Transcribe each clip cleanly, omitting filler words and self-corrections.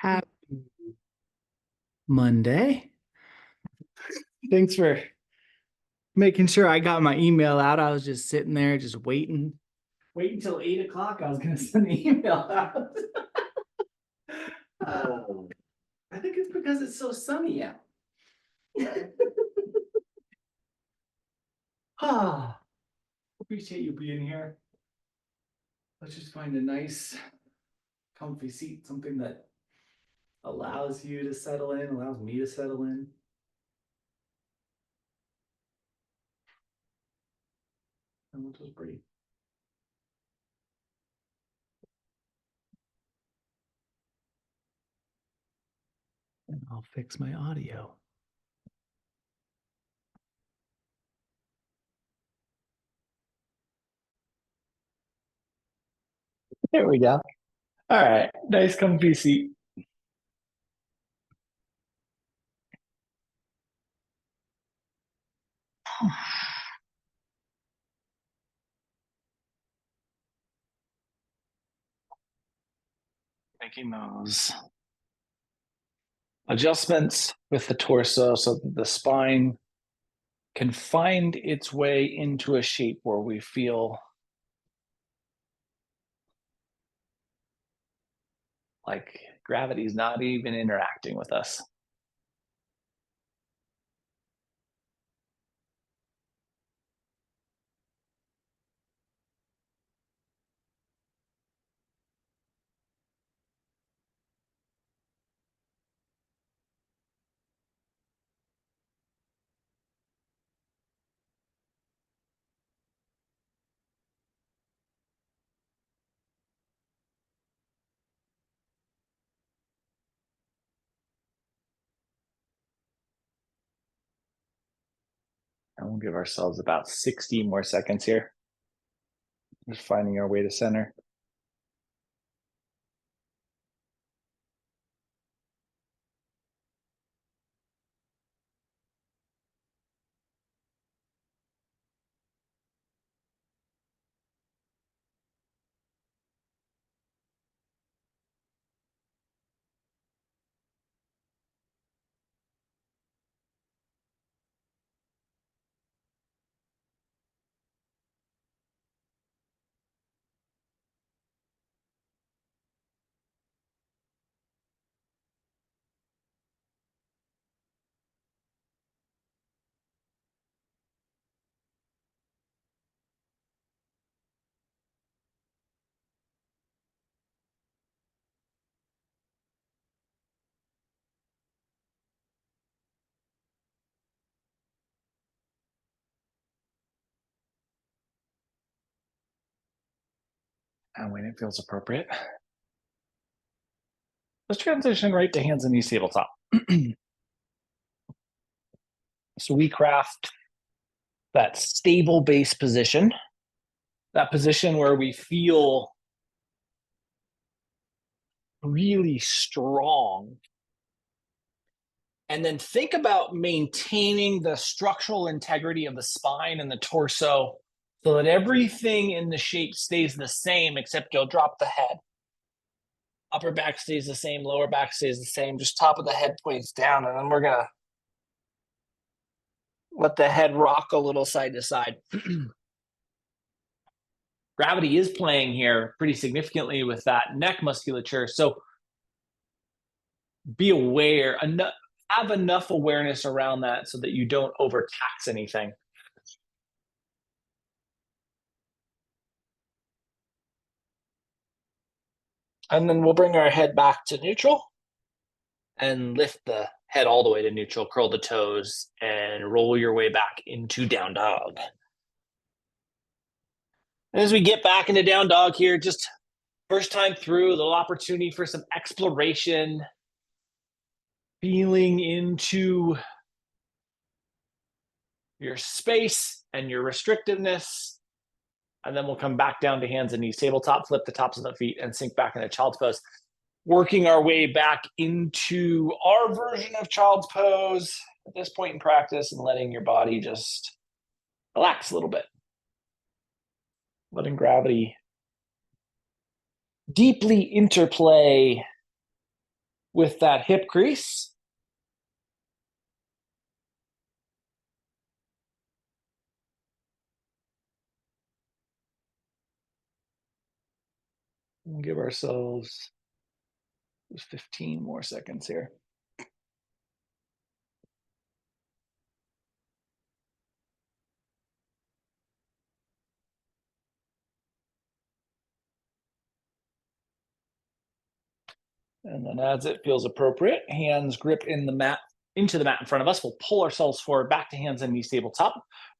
Happy Monday. Thanks for making sure I got my email out. I was just sitting there, just waiting till 8 o'clock. I was going to send the email out. I think it's because it's so sunny out. Appreciate you being here. Let's just find a nice, comfy seat, something that allows you to settle in, allows me to settle in. And we'll just breathe. And I'll fix my audio. There we go. All right, nice comfy seat. Making those adjustments with the torso so that the spine can find its way into a shape where we feel like gravity is not even interacting with us. And we'll give ourselves about 60 more seconds here. Just finding our way to center. And when it feels appropriate, let's transition right to hands and knees tabletop. So we craft that stable base position, that position where we feel really strong. And then think about maintaining the structural integrity of the spine and the torso so that everything in the shape stays the same, except you'll drop the head. Upper back stays the same, lower back stays the same, just top of the head points down, and then we're gonna let the head rock a little side to side. Gravity is playing here pretty significantly with that neck musculature, so be aware, have enough awareness around that so that you don't overtax anything. And then we'll bring our head back to neutral and lift the head all the way to neutral, curl the toes, and roll your way back into down dog. And as we get back into down dog here, just first time through, a little opportunity for some exploration, feeling into your space and your restrictiveness. And then we'll come back down to hands and knees tabletop, flip the tops of the feet, and sink back into child's pose. Working our way back into our version of child's pose at this point in practice, and letting your body just relax a little bit. Letting gravity deeply interplay with that hip crease. We'll give ourselves 15 more seconds here. And then as it feels appropriate, hands grip in the mat, into the mat in front of us. We'll pull ourselves forward back to hands and knees tabletop.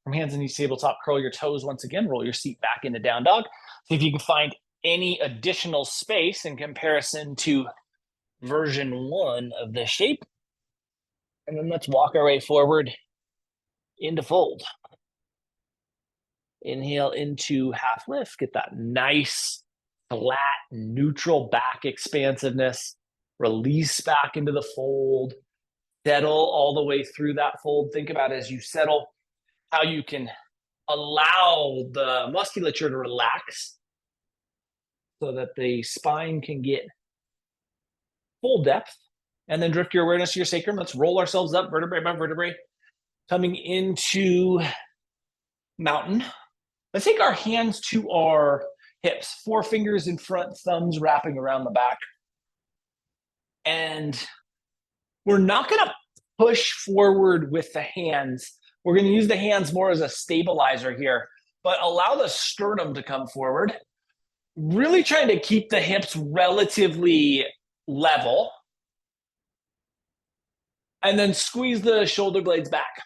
From hands and knees tabletop, curl your toes once again, roll your seat back into down dog. See if you can find any additional space in comparison to version 1 of this shape. And then let's walk our way forward into fold. Inhale into half lift, get that nice, flat, neutral back expansiveness. Release back into the fold. Settle all the way through that fold. Think about as you settle how you can allow the musculature to relax so that the spine can get full depth. And then drift your awareness to your sacrum. Let's roll ourselves up vertebrae by vertebrae, coming into mountain. Let's take our hands to our hips, 4 fingers in front, thumbs wrapping around the back. And we're not going to push forward with the hands. We're going to use the hands more as a stabilizer here, but allow the sternum to come forward. Really trying to keep the hips relatively level. And then squeeze the shoulder blades back.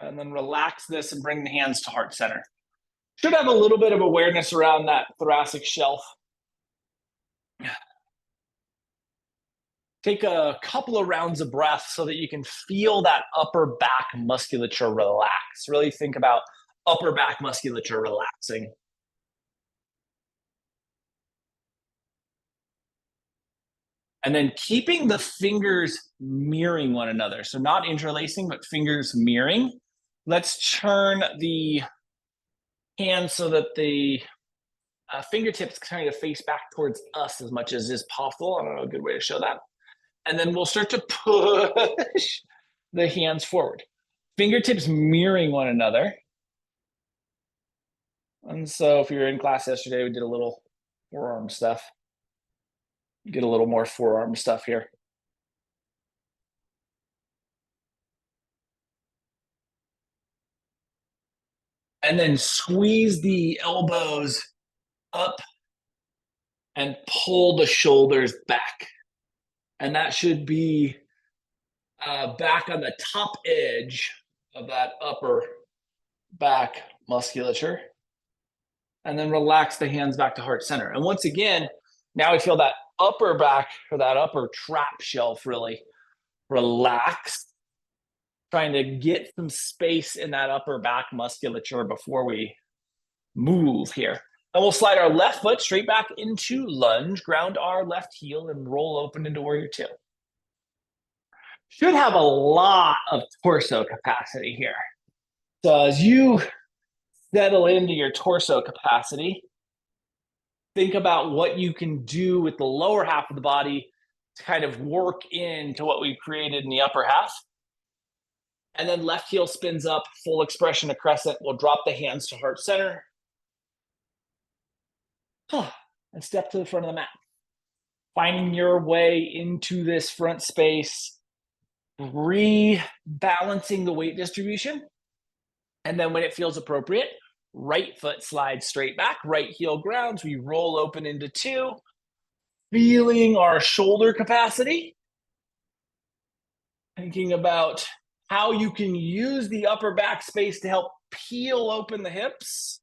And then relax this and bring the hands to heart center. Should have a little bit of awareness around that thoracic shelf. Take a couple of rounds of breath so that you can feel that upper back musculature relax. Really think about upper back musculature relaxing. And then keeping the fingers mirroring one another. So not interlacing, but fingers mirroring. Let's turn the hands so that the fingertips kind of face back towards us as much as is possible. I don't know a good way to show that. And then we'll start to push the hands forward. Fingertips mirroring one another. And so if you were in class yesterday, we did a little forearm stuff. Get a little more forearm stuff here. And then squeeze the elbows up and pull the shoulders back. And that should be back on the top edge of that upper back musculature. And then relax the hands back to heart center. And once again, now we feel that upper back or that upper trap shelf really relax. Trying to get some space in that upper back musculature before we move here. And we'll slide our left foot straight back into lunge, ground our left heel, and roll open into warrior 2. Should have a lot of torso capacity here. So as you settle into your torso capacity, think about what you can do with the lower half of the body to kind of work into what we've created in the upper half. And then left heel spins up, full expression to crescent. We'll drop the hands to heart center. And step to the front of the mat. Finding your way into this front space, rebalancing the weight distribution. And then when it feels appropriate, right foot slides straight back, right heel grounds. We roll open into 2, feeling our shoulder capacity. Thinking about how you can use the upper back space to help peel open the hips.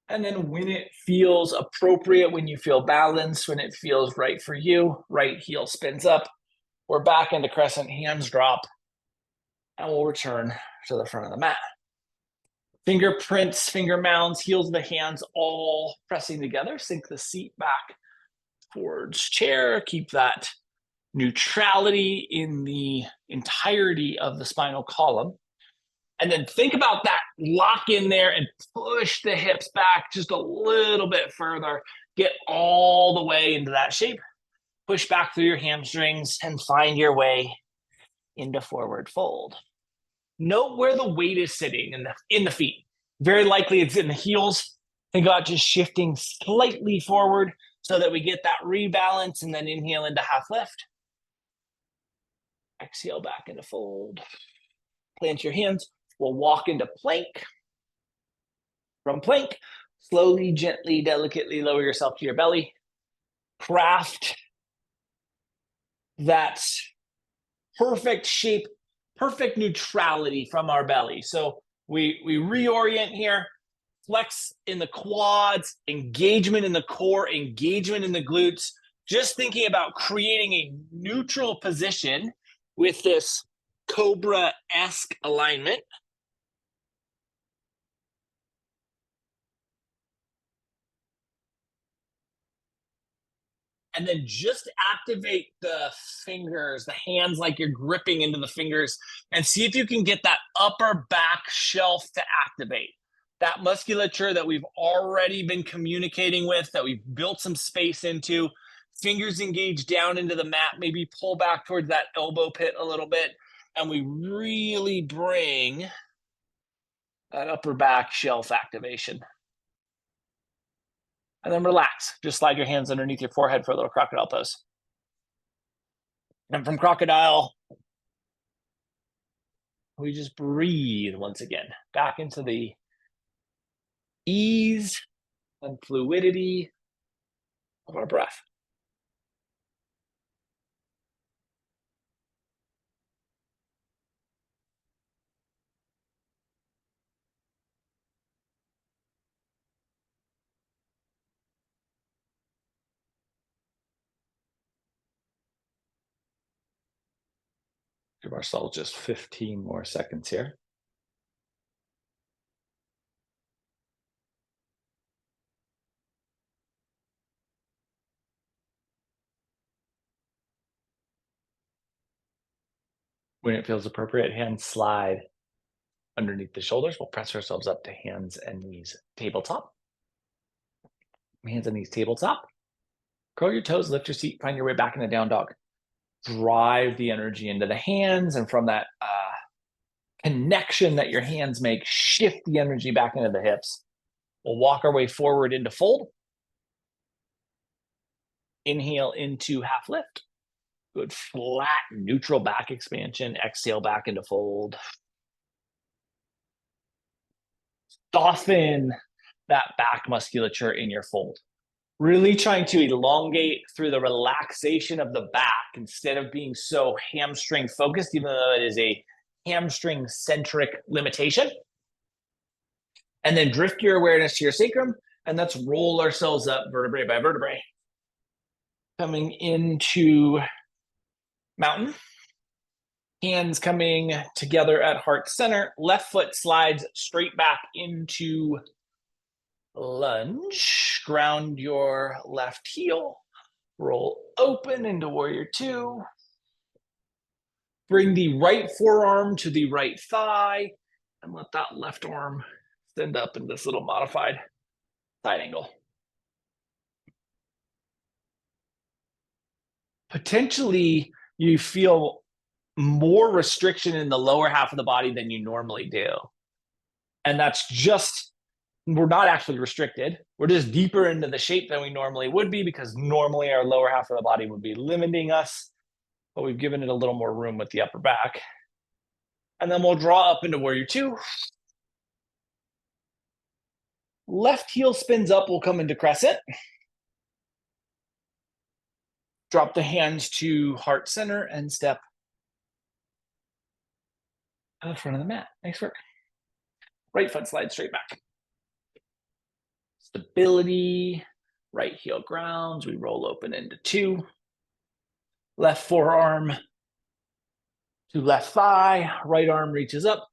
And then when it feels appropriate, when you feel balanced, when it feels right for you, right heel spins up. We're back into crescent, hands drop, and we'll return to the front of the mat. Fingerprints, finger mounds, heels of the hands all pressing together. Sink the seat back towards chair. Keep that neutrality in the entirety of the spinal column. And then think about that lock in there and push the hips back just a little bit further. Get all the way into that shape. Push back through your hamstrings and find your way into forward fold. Note where the weight is sitting in the feet. Very likely it's in the heels. Think about just shifting slightly forward so that we get that rebalance, and then inhale into half lift. Exhale back into fold. Plant your hands. We'll walk into plank. From plank, slowly, gently, delicately lower yourself to your belly. Craft that perfect shape, perfect neutrality from our belly. So we reorient here, flex in the quads, engagement in the core, engagement in the glutes, just thinking about creating a neutral position with this cobra-esque alignment. And then just activate the fingers, the hands, like you're gripping into the fingers, and see if you can get that upper back shelf to activate. That musculature that we've already been communicating with, that we've built some space into. Fingers engage down into the mat, maybe pull back towards that elbow pit a little bit, and we really bring that upper back shelf activation. And then relax. Just slide your hands underneath your forehead for a little crocodile pose. And from crocodile, we just breathe once again back into the ease and fluidity of our breath. Give ourselves just 15 more seconds here. When it feels appropriate, hands slide underneath the shoulders. We'll press ourselves up to hands and knees, tabletop. Hands and knees, tabletop. Curl your toes, lift your seat, find your way back into down dog. Drive the energy into the hands, and from that connection that your hands make, shift the energy back into the hips. We'll walk our way forward into fold. Inhale into half lift. Good flat, neutral back expansion. Exhale back into fold. Soften that back musculature in your fold. Really trying to elongate through the relaxation of the back instead of being so hamstring focused, even though it is a hamstring centric limitation. And then drift your awareness to your sacrum, and let's roll ourselves up vertebrae by vertebrae. Coming into mountain. Hands coming together at heart center. Left foot slides straight back into lunge. Ground your left heel. Roll open into warrior two. Bring the right forearm to the right thigh and let that left arm extend up in this little modified side angle. Potentially, you feel more restriction in the lower half of the body than you normally do. And that's just, we're not actually restricted. We're just deeper into the shape than we normally would be, because normally our lower half of the body would be limiting us, but we've given it a little more room with the upper back. And then we'll draw up into warrior two. Left heel spins up, we'll come into crescent. Drop the hands to heart center and step out front of the mat. Nice work. Right foot slides straight back. Stability. Right heel grounds. We roll open into two. Left forearm to left thigh. Right arm reaches up.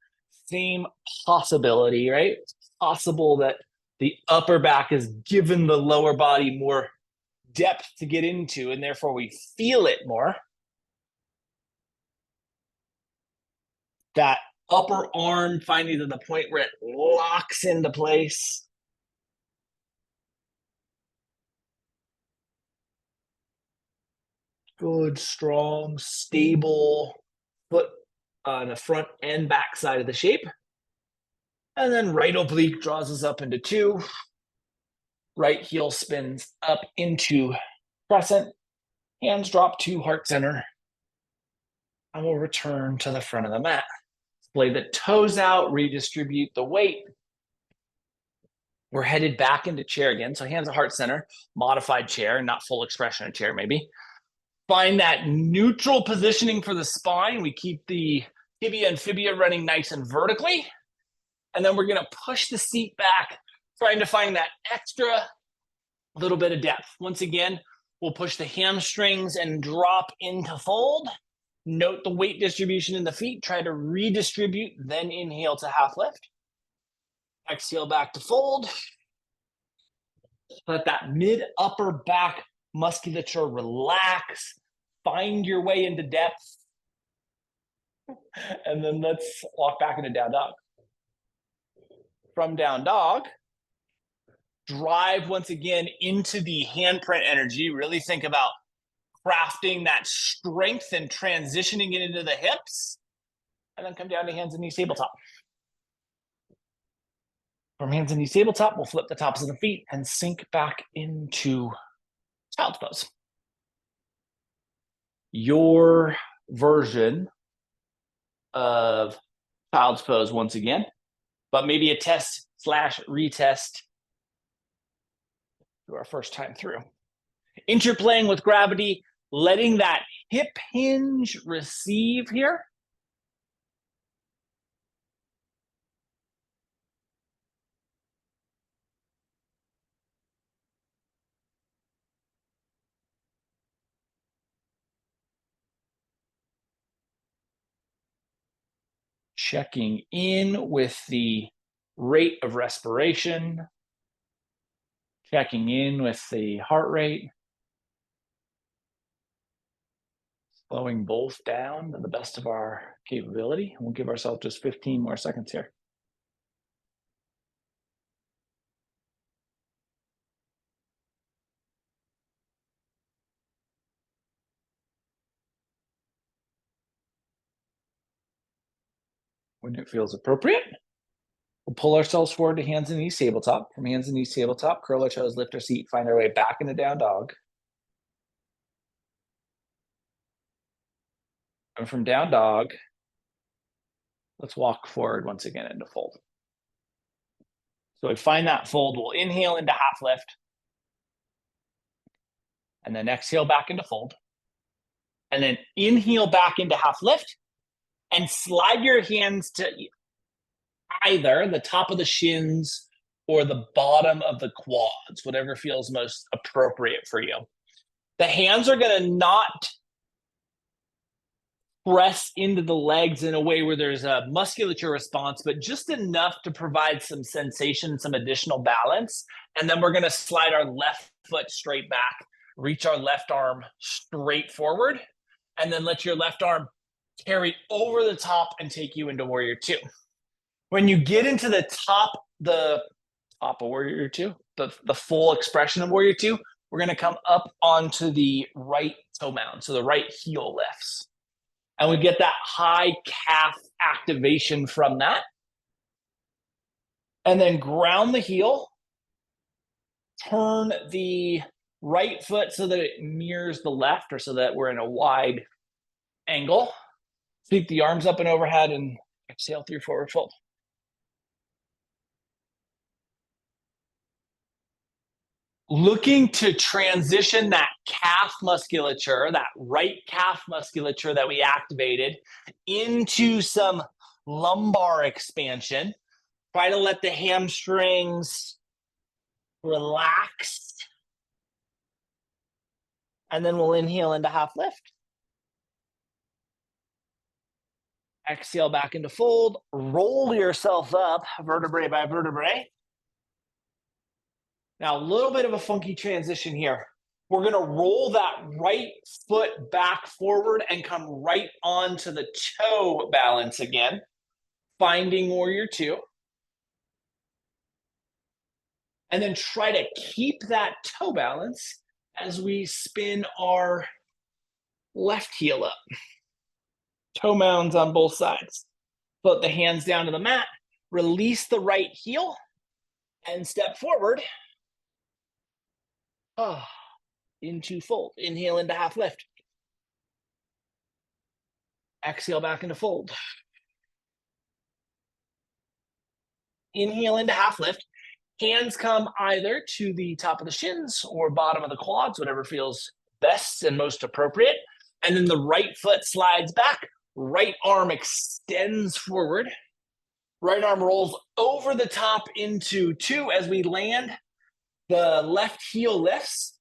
Same possibility, right? It's possible that the upper back is given the lower body more depth to get into, and therefore we feel it more. That Upper arm finding to the point where it locks into place. Good, strong, stable foot on the front and back side of the shape. And then right oblique draws us up into 2. Right heel spins up into crescent. Hands drop to heart center. And we'll return to the front of the mat. Lay the toes out, redistribute the weight. We're headed back into chair again. So hands at heart center, modified chair, not full expression of chair maybe. Find that neutral positioning for the spine. We keep the tibia and fibia running nice and vertically. And then we're going to push the seat back, trying to find that extra little bit of depth. Once again, we'll push the hamstrings and drop into fold. Note the weight distribution in the feet. Try to redistribute, then inhale to half lift. Exhale back to fold. Let that mid-upper back musculature relax. Find your way into depth. And then let's walk back into down dog. From down dog, drive once again into the handprint energy. Really think about crafting that strength and transitioning it into the hips. And then come down to hands and knees tabletop. From hands and knees tabletop, we'll flip the tops of the feet and sink back into child's pose. Your version of child's pose once again, but maybe a test / retest through our first time through. Interplaying with gravity, letting that hip hinge receive here. Checking in with the rate of respiration, checking in with the heart rate, slowing both down to the best of our capability. We'll give ourselves just 15 more seconds here. When it feels appropriate, we'll pull ourselves forward to hands and knees tabletop. From hands and knees tabletop, curl our toes, lift our seat, find our way back into down dog. And from down dog, let's walk forward once again into fold. So we find that fold, we'll inhale into half lift. And then exhale back into fold. And then inhale back into half lift. And slide your hands to either the top of the shins or the bottom of the quads, whatever feels most appropriate for you. The hands are going to not press into the legs in a way where there's a musculature response, but just enough to provide some sensation, some additional balance. And then we're going to slide our left foot straight back, reach our left arm straight forward, and then let your left arm carry over the top and take you into warrior 2. When you get into the top of warrior 2, the full expression of warrior 2, we're going to come up onto the right toe mound. So the right heel lifts. And we get that high calf activation from that. And then ground the heel. Turn the right foot so that it mirrors the left, or so that we're in a wide angle. Sweep the arms up and overhead and exhale through forward fold. Looking to transition that calf musculature, that right calf musculature that we activated, into some lumbar expansion. Try to let the hamstrings relax. And then we'll inhale into half lift. Exhale back into fold. Roll yourself up vertebrae by vertebrae. Now, a little bit of a funky transition here. We're going to roll that right foot back forward and come right onto the toe balance again. finding warrior two. And then try to keep that toe balance as we spin our left heel up. Toe mounds on both sides. Put the hands down to the mat, release the right heel, and step forward. Into fold. Inhale into half lift. Exhale back into fold. Inhale into half lift. Hands come either to the top of the shins or bottom of the quads, whatever feels best and most appropriate. And then the right foot slides back. Right arm extends forward. Right arm rolls over the top into two as we land. The left heel lifts.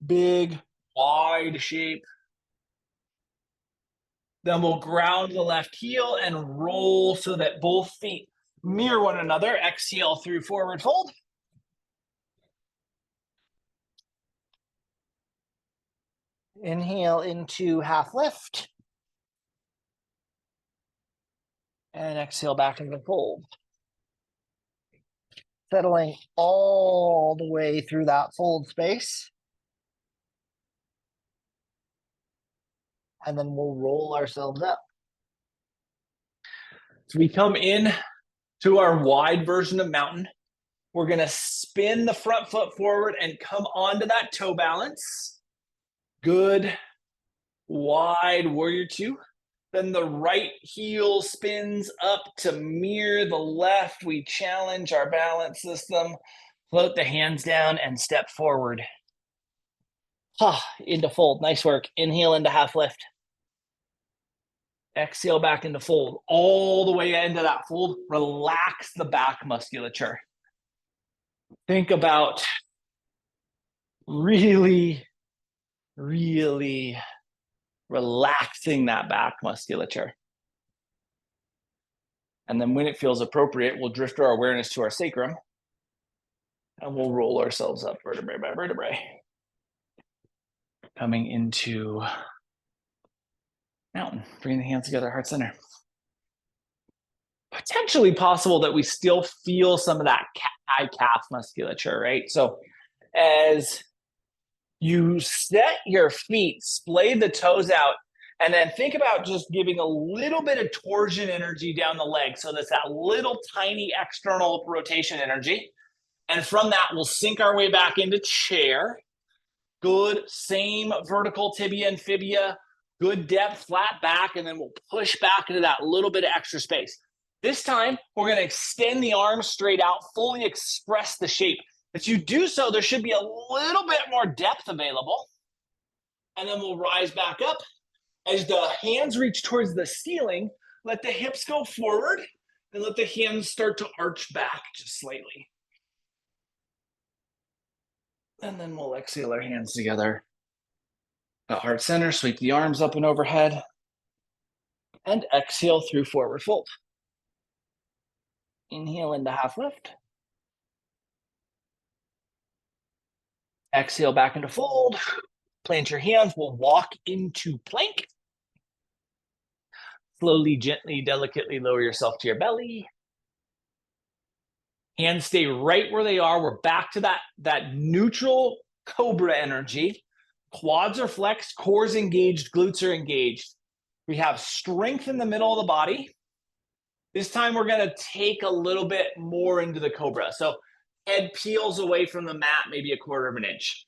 Big, wide shape. Then we'll ground the left heel and roll so that both feet mirror one another. Exhale through forward fold. Inhale into half lift. And exhale back into fold. Settling all the way through that fold space. And then we'll roll ourselves up. So we come in to our wide version of mountain. We're going to spin the front foot forward and come onto that toe balance. Good. Wide warrior two. Then the right heel spins up to mirror the left. We challenge our balance system. Float the hands down and step forward. Into fold. Nice work. Inhale into half lift. Exhale back into fold. All the way into that fold. Relax the back musculature. Think about really, really relaxing that back musculature. And then when it feels appropriate, we'll drift our awareness to our sacrum and we'll roll ourselves up vertebrae by vertebrae. Coming into mountain, bringing the hands together, heart center. Potentially possible that we still feel some of that high calf musculature, right? So as you set your feet, splay the toes out, and then think about just giving a little bit of torsion energy down the leg. So that's that little tiny external rotation energy. And from that, we'll sink our way back into chair. Good, same vertical tibia and fibia, good depth, flat back, and then we'll push back into that little bit of extra space. This time, we're going to extend the arms straight out, fully express the shape. As you do so, there should be a little bit more depth available. And then we'll rise back up. As the hands reach towards the ceiling, let the hips go forward and let the hands start to arch back just slightly. And then we'll exhale our hands together. At heart center, sweep the arms up and overhead. And exhale through forward fold. Inhale into half lift. Exhale back into fold. Plant your hands. We'll walk into plank. Slowly, gently, delicately lower yourself to your belly. Hands stay right where they are. We're back to that neutral cobra energy. Quads are flexed, cores engaged, glutes are engaged. We have strength in the middle of the body. This time we're going to take a little bit more into the cobra. So head peels away from the mat, maybe 1/4 of an inch.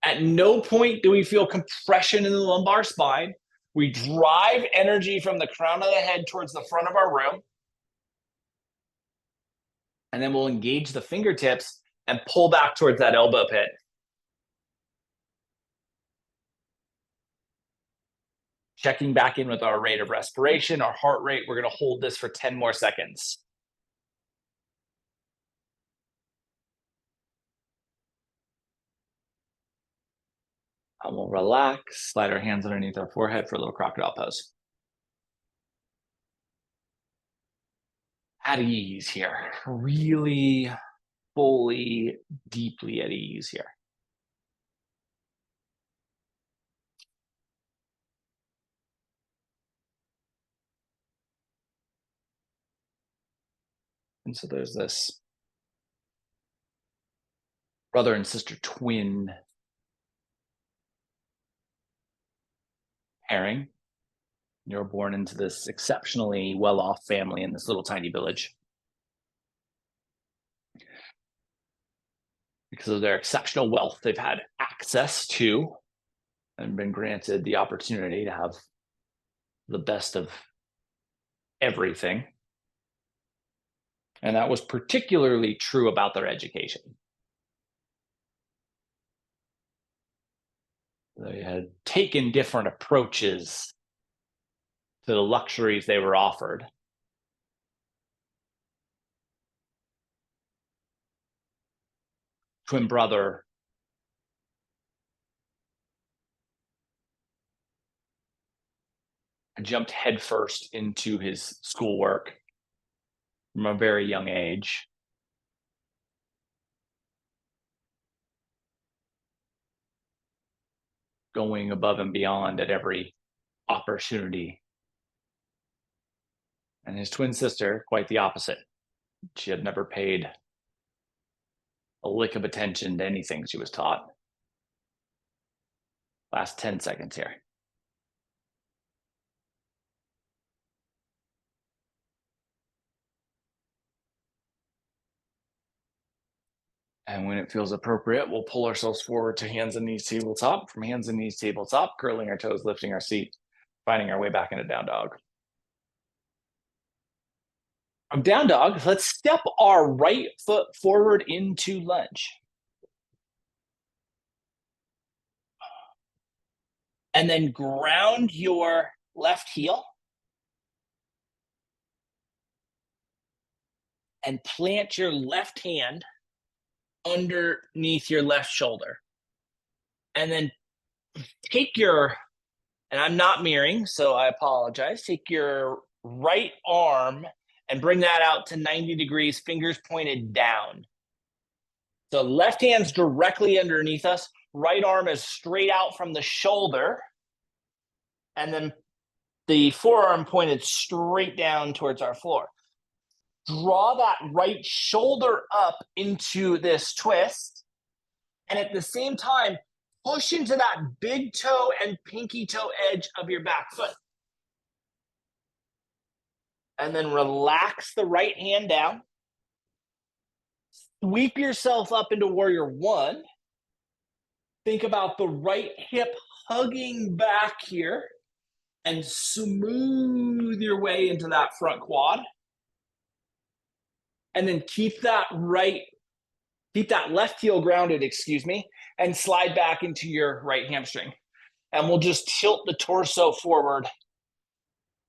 At no point do we feel compression in the lumbar spine. We drive energy from the crown of the head towards the front of our room. And then we'll engage the fingertips and pull back towards that elbow pit. Checking back in with our rate of respiration, our heart rate. We're going to hold this for 10 more seconds. And we'll relax, slide our hands underneath our forehead for a little crocodile pose. At ease here, really fully, deeply at ease here. And so there's this brother and sister twin pairing. You're born into this exceptionally well-off family in this little tiny village. Because of their exceptional wealth, they've had access to and been granted the opportunity to have the best of everything. And that was particularly true about their education. They had taken different approaches to the luxuries they were offered. Twin brother jumped headfirst into his schoolwork from a very young age. Going above and beyond at every opportunity. And his twin sister, quite the opposite. She had never paid a lick of attention to anything she was taught. Last 10 seconds here. And when it feels appropriate, we'll pull ourselves forward to hands and knees tabletop. From hands and knees tabletop, curling our toes, lifting our seat, finding our way back into down dog. From down dog, let's step our right foot forward into lunge. And then ground your left heel and plant your left hand underneath your left shoulder. And then take your, and I'm not mirroring, so I apologize, take your right arm and bring that out to 90 degrees, fingers pointed down. So left hand's directly underneath us, right arm is straight out from the shoulder, and then the forearm pointed straight down towards our floor. Draw that right shoulder up into this twist, and at the same time, push into that big toe and pinky toe edge of your back foot. And then relax the right hand down. Sweep yourself up into warrior one. Think about the right hip hugging back here and smooth your way into that front quad. And then keep that left heel grounded, and slide back into your right hamstring. And we'll just tilt the torso forward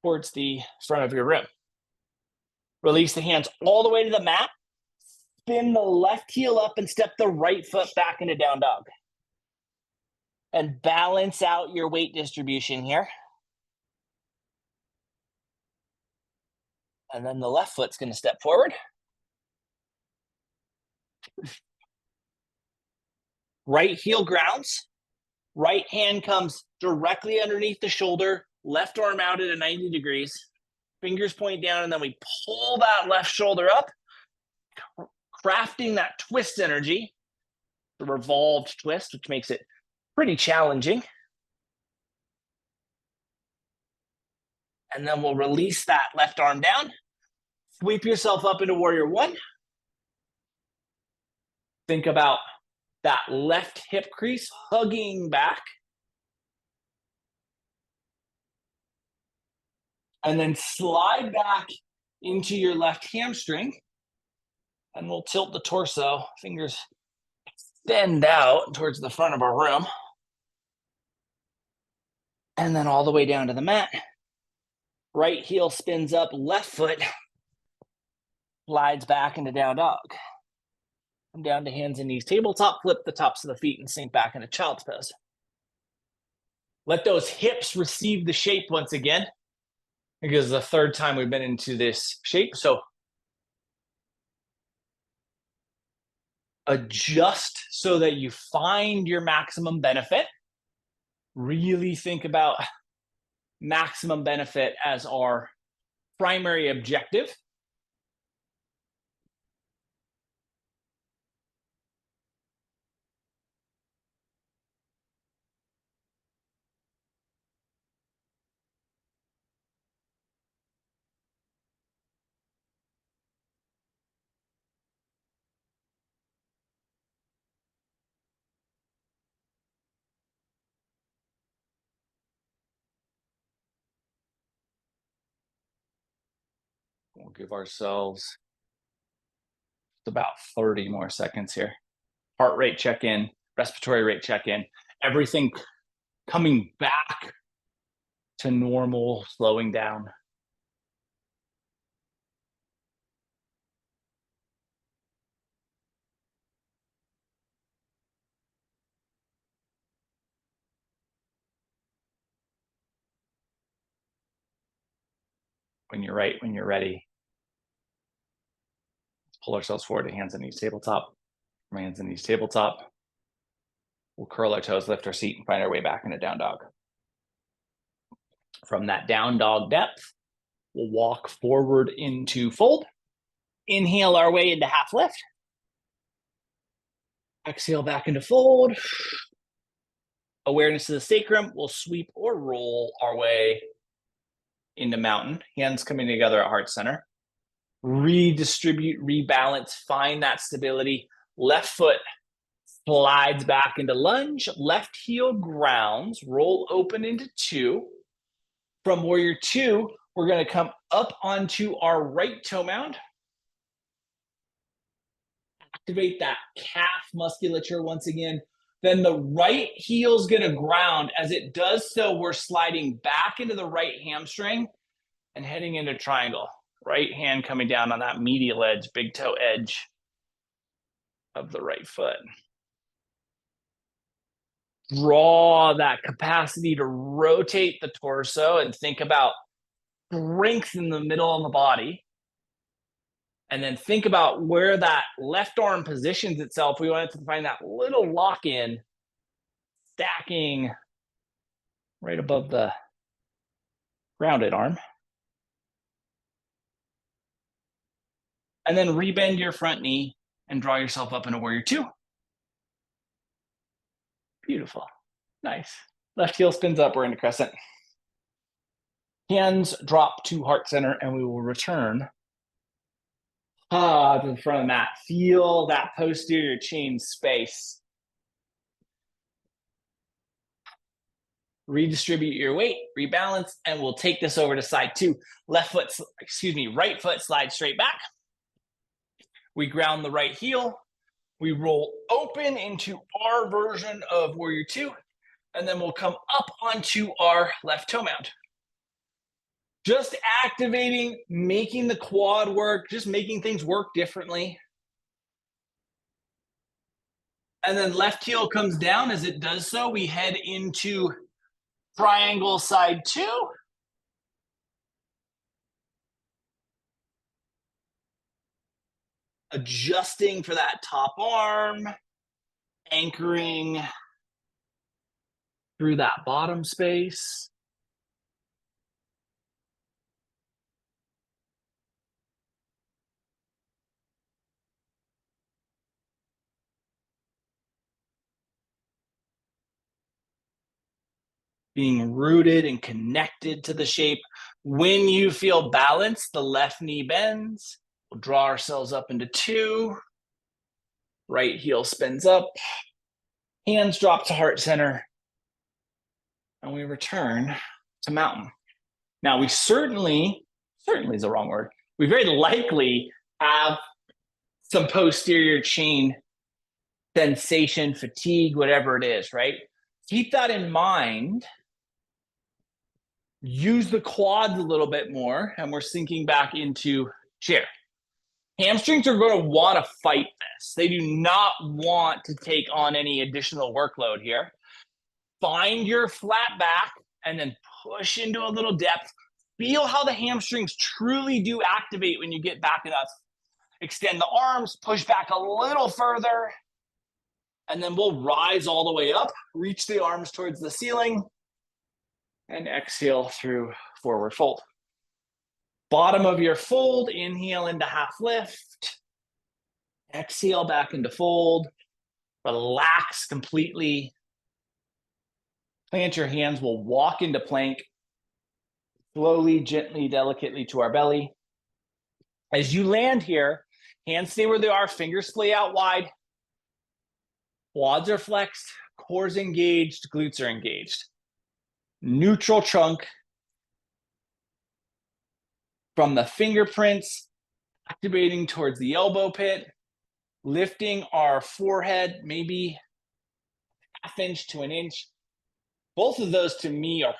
towards the front of your rim. Release the hands all the way to the mat. Spin the left heel up and step the right foot back into down dog. And balance out your weight distribution here. And then the left foot's going to step forward. Right heel grounds. Right hand comes directly underneath the shoulder. Left arm out at a 90 degrees. Fingers point down, and then we pull that left shoulder up, crafting that twist energy, the revolved twist, which makes it pretty challenging. And then we'll release that left arm down. Sweep yourself up into warrior one. Think about that left hip crease hugging back. And then slide back into your left hamstring. And we'll tilt the torso, fingers extend out towards the front of our room. And then all the way down to the mat. Right heel spins up, left foot slides back into down dog. Come down to hands and knees tabletop, flip the tops of the feet and sink back into child's pose. Let those hips receive the shape once again, because it's the third time we've been into this shape. So adjust so that you find your maximum benefit. Really think about maximum benefit as our primary objective. Give ourselves about 30 more seconds here. Heart rate check in, respiratory rate check in, everything coming back to normal, slowing down. When you're right, when you're ready, pull ourselves forward to hands and knees tabletop. From hands and knees tabletop, we'll curl our toes, lift our seat, and find our way back into down dog. From that down dog depth, we'll walk forward into fold. Inhale our way into half lift. Exhale back into fold. Awareness of the sacrum, we'll sweep or roll our way into mountain. Hands coming together at heart center. Redistribute, rebalance, find that stability. Left foot slides back into lunge. Left heel grounds, roll open into two. From warrior two, we're going to come up onto our right toe mound. Activate that calf musculature once again. Then the right heel's going to ground. As it does so, we're sliding back into the right hamstring and heading into triangle. Right hand coming down on that medial edge, big toe edge of the right foot. Draw that capacity to rotate the torso and think about strength in the middle of the body. And then think about where that left arm positions itself. We want it to find that little lock in, stacking right above the grounded arm. And then rebend your front knee and draw yourself up into warrior two. Beautiful. Nice. Left heel spins up, we're into crescent. Hands drop to heart center, and we will return to the front of the mat. Feel that posterior chain space. Redistribute your weight, rebalance, and we'll take this over to side two. Right foot slides straight back. We ground the right heel. We roll open into our version of warrior two, and then we'll come up onto our left toe mound. Just activating, making the quad work, just making things work differently. And then left heel comes down. As it does so, we head into triangle side two. Adjusting for that top arm, anchoring through that bottom space. Being rooted and connected to the shape. When you feel balanced, the left knee bends. We'll draw ourselves up into two. Right heel spins up. Hands drop to heart center. And we return to mountain. Now, we certainly is the wrong word. We very likely have some posterior chain sensation, fatigue, whatever it is, right? Keep that in mind. Use the quads a little bit more, and we're sinking back into chair. Hamstrings are going to want to fight this. They do not want to take on any additional workload here. Find your flat back and then push into a little depth. Feel how the hamstrings truly do activate when you get back enough. Extend the arms, push back a little further, and then we'll rise all the way up, reach the arms towards the ceiling, and exhale through forward fold. Bottom of your fold, inhale into half lift. Exhale back into fold. Relax completely. Plant your hands. We'll walk into plank. Slowly, gently, delicately to our belly. As you land here, hands stay where they are, fingers splay out wide. Quads are flexed, core's engaged, glutes are engaged. Neutral trunk. From the fingerprints activating towards the elbow pit, lifting our forehead, maybe half inch to an inch. Both of those to me are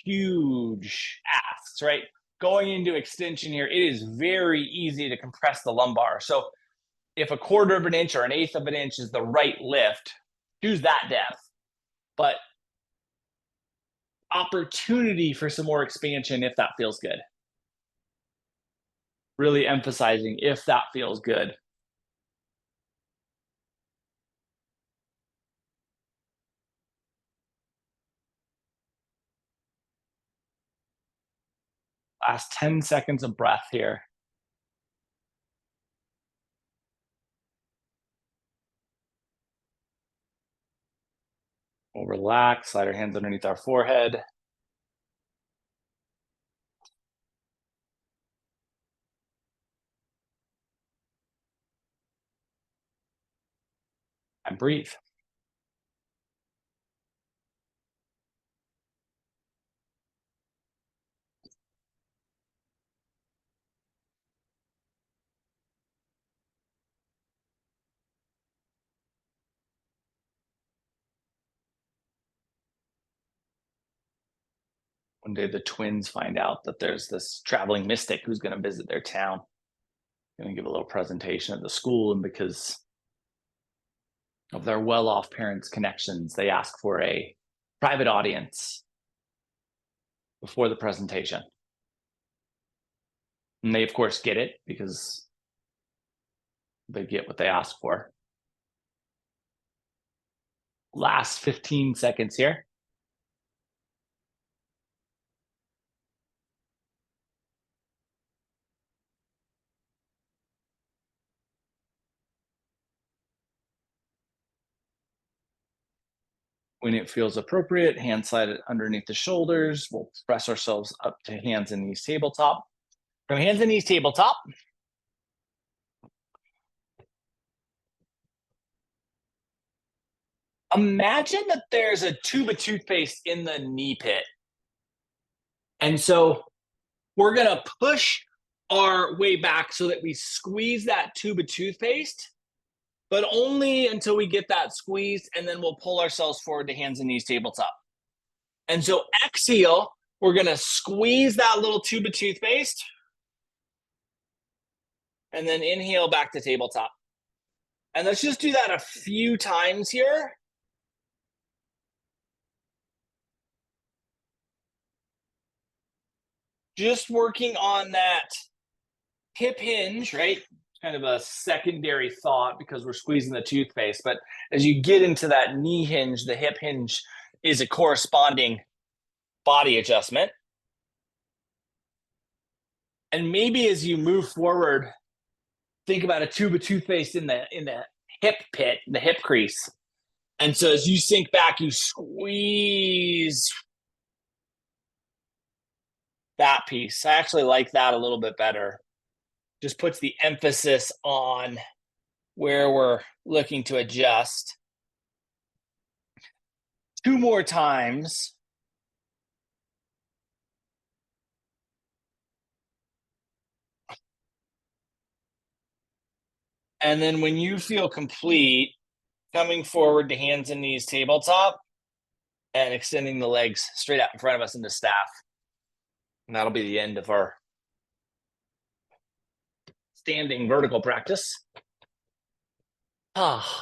huge asks, right? Going into extension here, it is very easy to compress the lumbar. So if a quarter of an inch or an eighth of an inch is the right lift, choose that depth. But opportunity for some more expansion if that feels good. Really emphasizing if that feels good. Last 10 seconds of breath here. We'll relax, slide our hands underneath our forehead. And breathe. One day the twins find out that there's this traveling mystic who's going to visit their town. Going to give a little presentation at the school, and because of their well-off parents' connections, they ask for a private audience before the presentation. And they, of course, get it because they get what they ask for. Last 15 seconds here. When it feels appropriate, hand slide it underneath the shoulders. We'll press ourselves up to hands and knees tabletop. From hands and knees tabletop, imagine that there's a tube of toothpaste in the knee pit. And so we're going to push our way back so that we squeeze that tube of toothpaste, but only until we get that squeezed, and then we'll pull ourselves forward to hands and knees tabletop. And so exhale, we're going to squeeze that little tube of toothpaste, and then inhale back to tabletop. And let's just do that a few times here. Just working on that hip hinge, right? Kind of a secondary thought because we're squeezing the toothpaste. But as you get into that knee hinge, the hip hinge is a corresponding body adjustment. And maybe as you move forward, think about a tube of toothpaste in the hip pit, the hip crease. And so as you sink back, you squeeze that piece. I actually like that a little bit better. Just puts the emphasis on where we're looking to adjust. 2 more times. And then when you feel complete, coming forward to hands and knees tabletop and extending the legs straight out in front of us into staff. And that'll be the end of our standing vertical practice.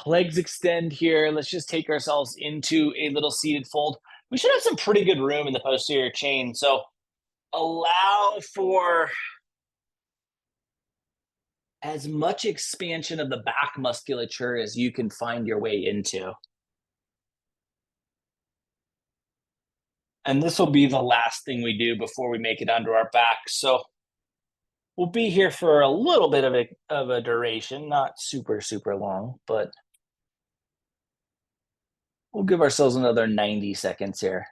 Legs extend here. Let's just take ourselves into a little seated fold. We should have some pretty good room in the posterior chain. So allow for as much expansion of the back musculature as you can find your way into. And this will be the last thing we do before we make it onto our back. So we'll be here for a little bit of a duration, not super, super long, but we'll give ourselves another 90 seconds here.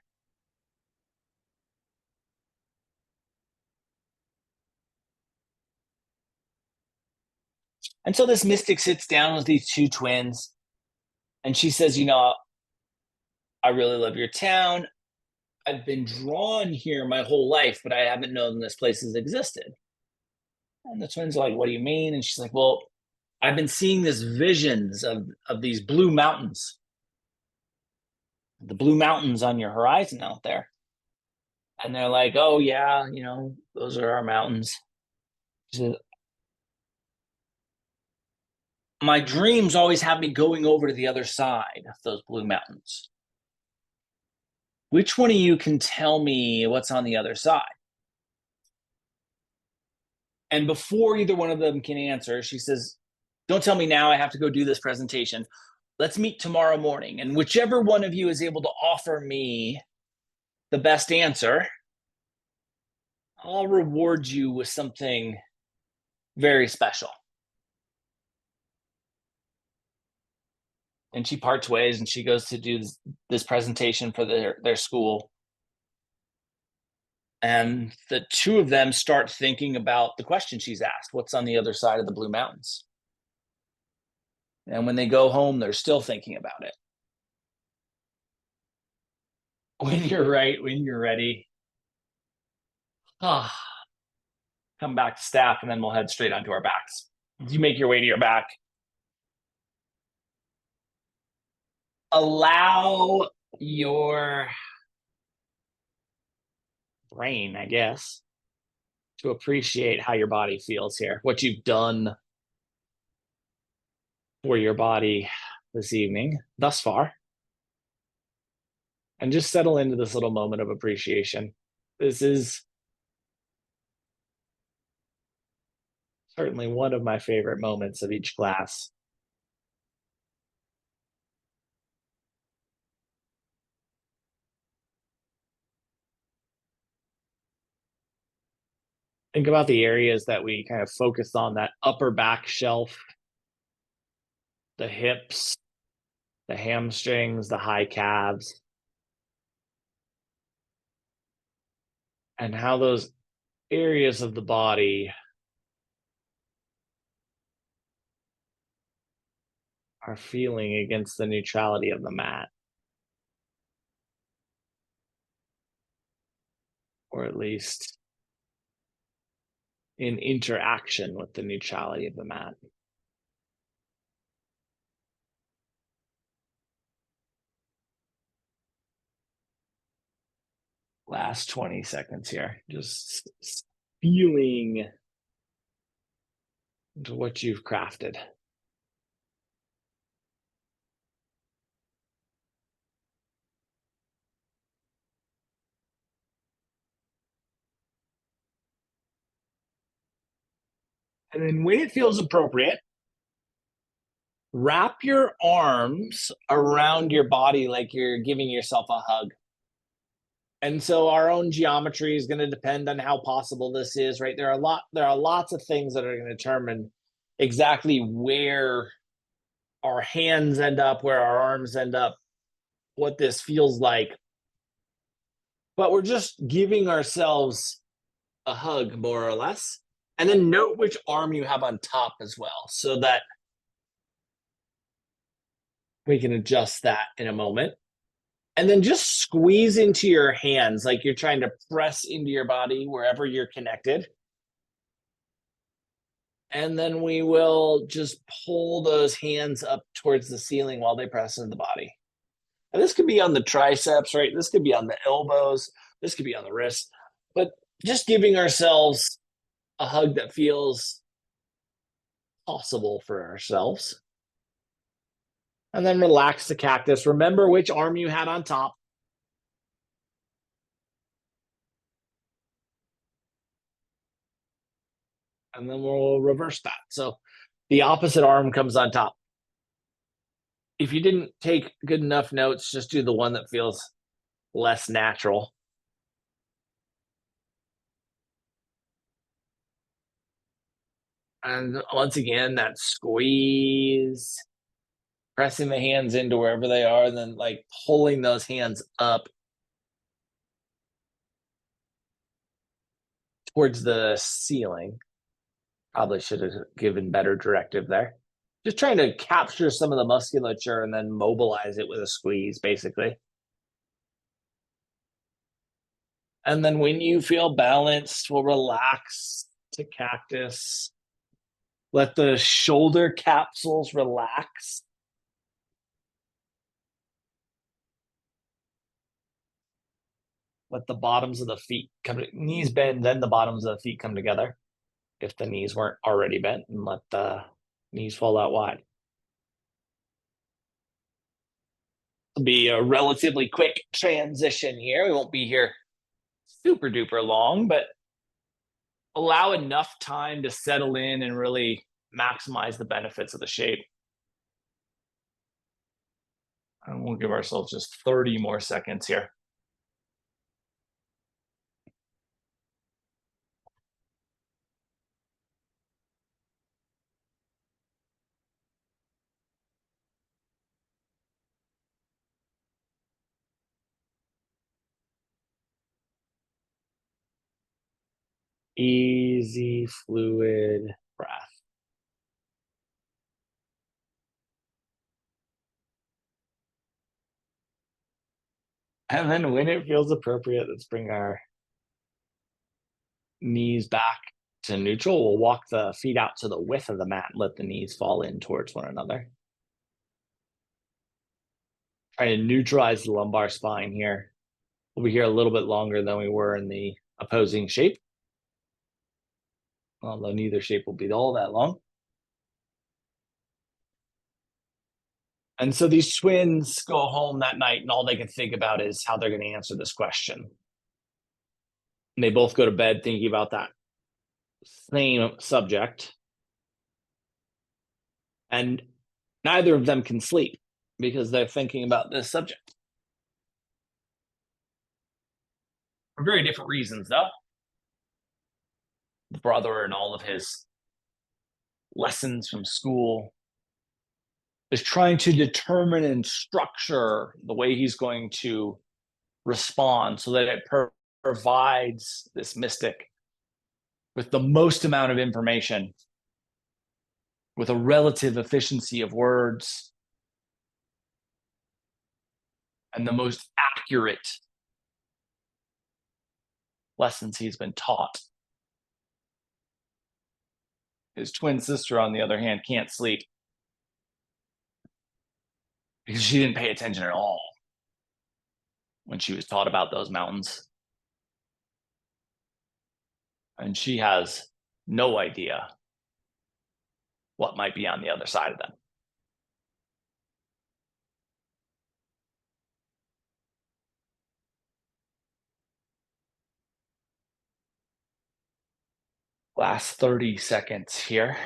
And so this mystic sits down with these 2 twins, and she says, I really love your town. I've been drawn here my whole life, but I haven't known this place has existed. And the twins are like, what do you mean? And she's like, well, I've been seeing these visions of these blue mountains, the blue mountains on your horizon out there. And they're like, oh, yeah, those are our mountains. She said, my dreams always have me going over to the other side of those blue mountains. Which one of you can tell me what's on the other side? And before either one of them can answer, she says, don't tell me now, I have to go do this presentation. Let's meet tomorrow morning. And whichever one of you is able to offer me the best answer, I'll reward you with something very special. And she parts ways and she goes to do this presentation for their school. And the two of them start thinking about the question she's asked, what's on the other side of the Blue Mountains? And when they go home, they're still thinking about it. When you're right, when you're ready, come back to staff, and then we'll head straight onto our backs. You make your way to your back. Allow your brain, I guess, to appreciate how your body feels here, what you've done for your body this evening thus far. And just settle into this little moment of appreciation. This is certainly one of my favorite moments of each class. Think about the areas that we kind of focused on, that upper back shelf, the hips, the hamstrings, the high calves, and how those areas of the body are feeling against the neutrality of the mat. Or at least in interaction with the neutrality of the mat. Last 20 seconds here, just feeling into what you've crafted. And then when it feels appropriate, wrap your arms around your body like you're giving yourself a hug. And so our own geometry is going to depend on how possible this is, right? There are lots of things that are going to determine exactly where our hands end up, where our arms end up, what this feels like. But we're just giving ourselves a hug, more or less. And then note which arm you have on top as well, so that we can adjust that in a moment. And then just squeeze into your hands like you're trying to press into your body wherever you're connected. And then we will just pull those hands up towards the ceiling while they press into the body. And this could be on the triceps, right? This could be on the elbows. This could be on the wrist. But just giving ourselves a hug that feels possible for ourselves. And then relax the cactus. Remember which arm you had on top. And then we'll reverse that. So the opposite arm comes on top. If you didn't take good enough notes, just do the one that feels less natural. And once again, that squeeze, pressing the hands into wherever they are, and then like pulling those hands up towards the ceiling. Probably should have given better directive there. Just trying to capture some of the musculature and then mobilize it with a squeeze, basically. And then when you feel balanced, we'll relax to cactus. Let the shoulder capsules relax. Let the bottoms of the feet come, knees bend, then the bottoms of the feet come together. If the knees weren't already bent, and let the knees fall out wide. It'll be a relatively quick transition here. We won't be here super duper long, but allow enough time to settle in and really maximize the benefits of the shape. And we'll give ourselves just 30 more seconds here. Easy, fluid breath. And then when it feels appropriate, let's bring our knees back to neutral. We'll walk the feet out to the width of the mat, let the knees fall in towards one another. Trying to neutralize the lumbar spine here. We'll be here a little bit longer than we were in the opposing shape, although neither shape will be all that long. And so these twins go home that night, and all they can think about is how they're going to answer this question. And they both go to bed thinking about that same subject. And neither of them can sleep because they're thinking about this subject. For very different reasons, though. The brother and all of his lessons from school is trying to determine and structure the way he's going to respond so that it provides this mystic with the most amount of information, with a relative efficiency of words, and the most accurate lessons he's been taught. His twin sister, on the other hand, can't sleep because she didn't pay attention at all when she was taught about those mountains. And she has no idea what might be on the other side of them. Last 30 seconds here.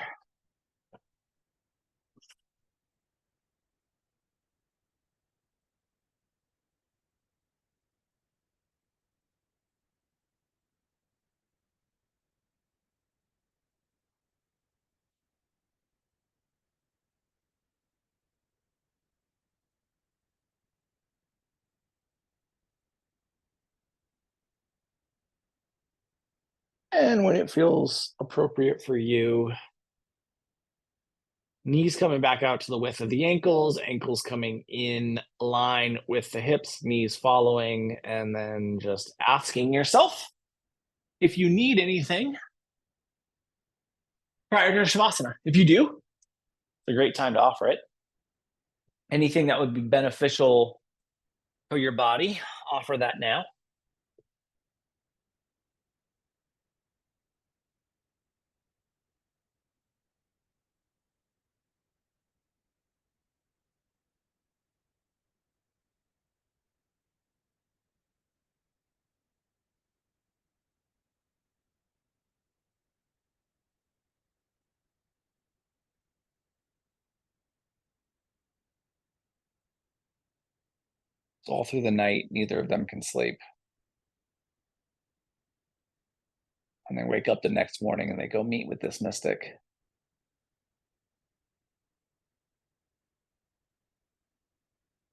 And when it feels appropriate for you, knees coming back out to the width of the ankles, ankles coming in line with the hips, knees following, and then just asking yourself if you need anything prior to Shavasana. If you do, it's a great time to offer it. Anything that would be beneficial for your body, offer that now. So all through the night, neither of them can sleep. And they wake up the next morning and they go meet with this mystic.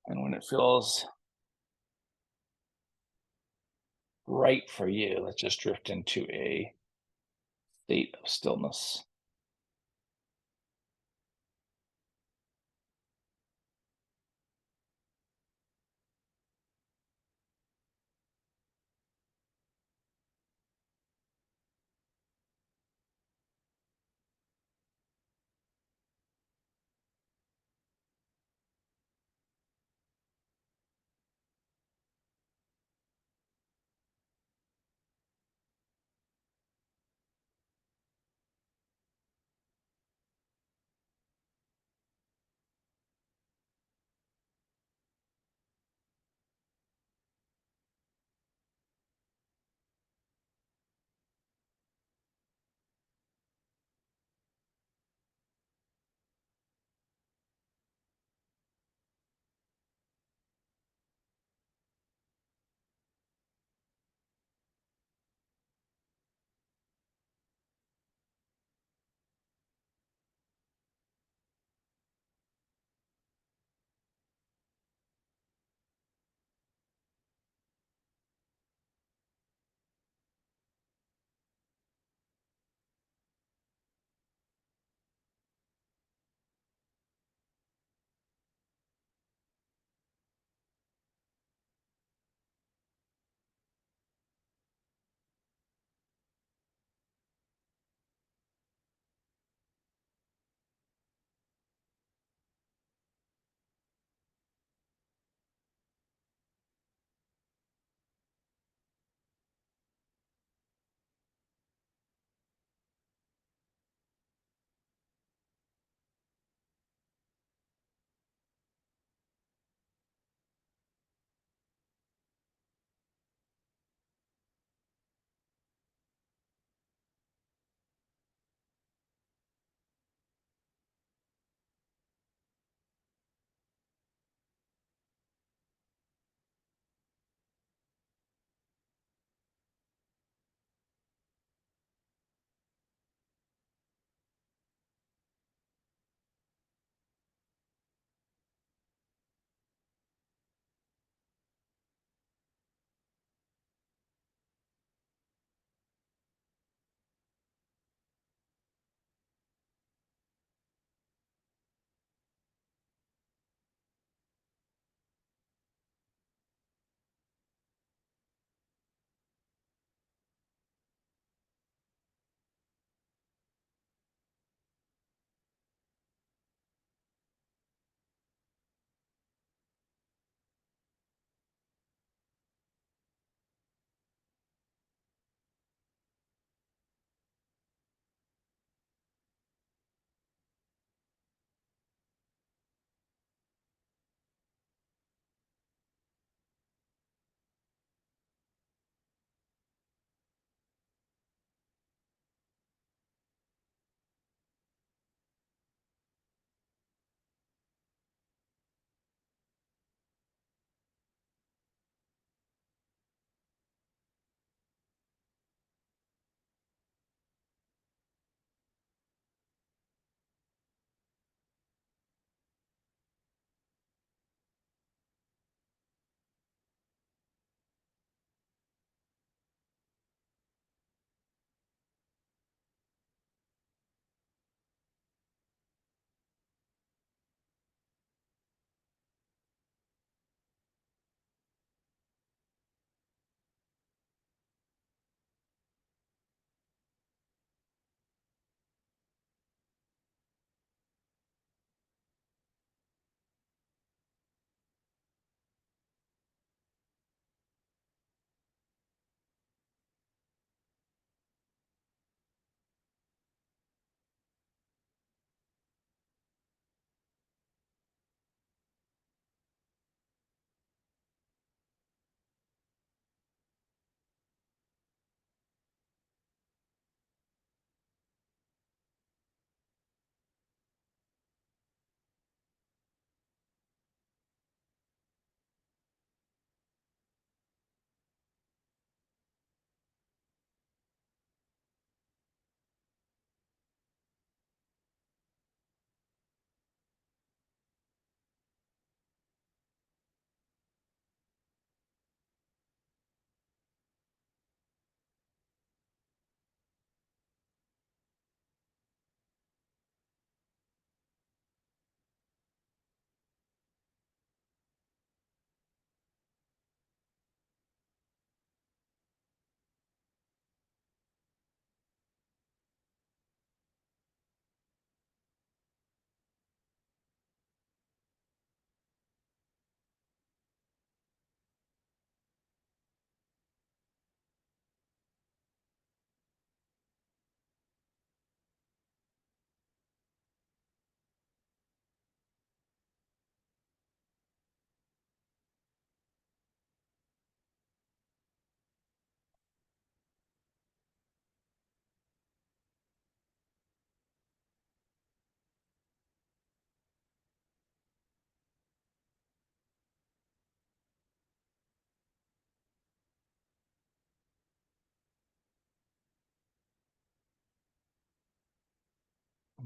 And when it feels right for you, let's just drift into a state of stillness.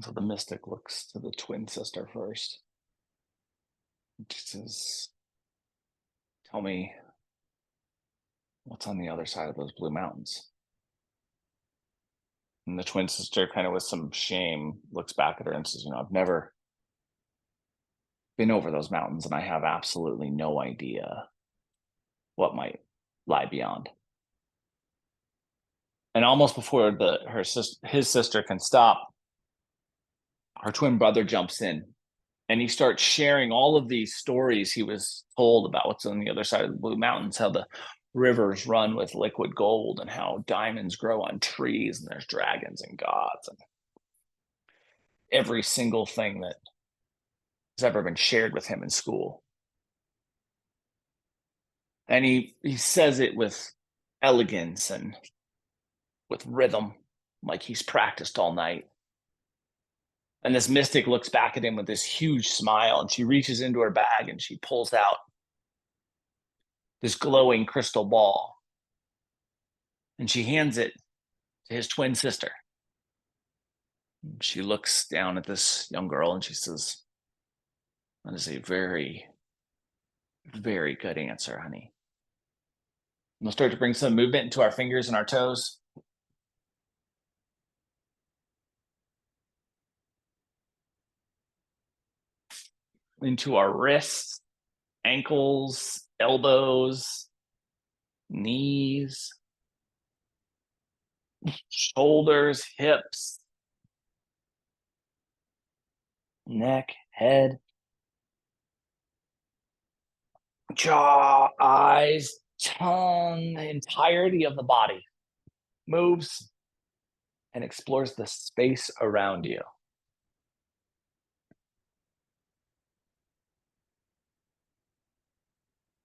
So the mystic looks to the twin sister first. She says, tell me what's on the other side of those blue mountains. And the twin sister, kind of with some shame, looks back at her and says, I've never been over those mountains and I have absolutely no idea what might lie beyond. And almost before his sister can stop, her twin brother jumps in and he starts sharing all of these stories he was told about what's on the other side of the Blue Mountains, how the rivers run with liquid gold and how diamonds grow on trees and there's dragons and gods and every single thing that has ever been shared with him in school. And he says it with elegance and with rhythm, like he's practiced all night. And this mystic looks back at him with this huge smile, and she reaches into her bag and she pulls out this glowing crystal ball. And she hands it to his twin sister. She looks down at this young girl and she says, that is a very, very good answer, honey. We'll start to bring some movement into our fingers and our toes. Into our wrists, ankles, elbows, knees, shoulders, hips, neck, head, jaw, eyes, tongue, the entirety of the body moves and explores the space around you.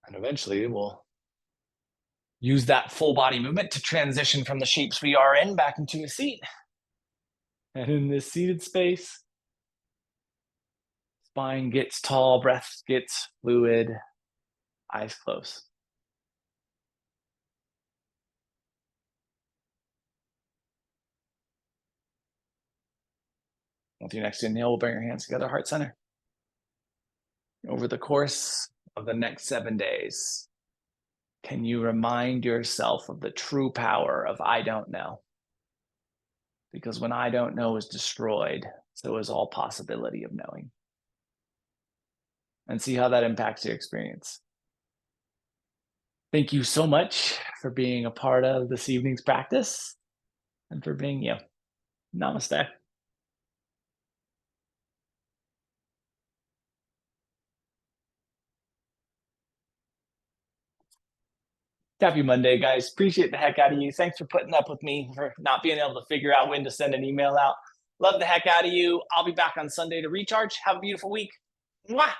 And eventually we'll use that full body movement to transition from the shapes we are in back into a seat. And in this seated space, spine gets tall, breath gets fluid, eyes closed. With your next inhale, we'll bring your hands together, heart center. Over the course of the next 7 days, can you remind yourself of the true power of I don't know? Because when I don't know is destroyed, so is all possibility of knowing. And see how that impacts your experience. Thank you so much for being a part of this evening's practice and for being you. Namaste. Happy Monday, guys. Appreciate the heck out of you. Thanks for putting up with me for not being able to figure out when to send an email out. Love the heck out of you. I'll be back on Sunday to recharge. Have a beautiful week. Mwah!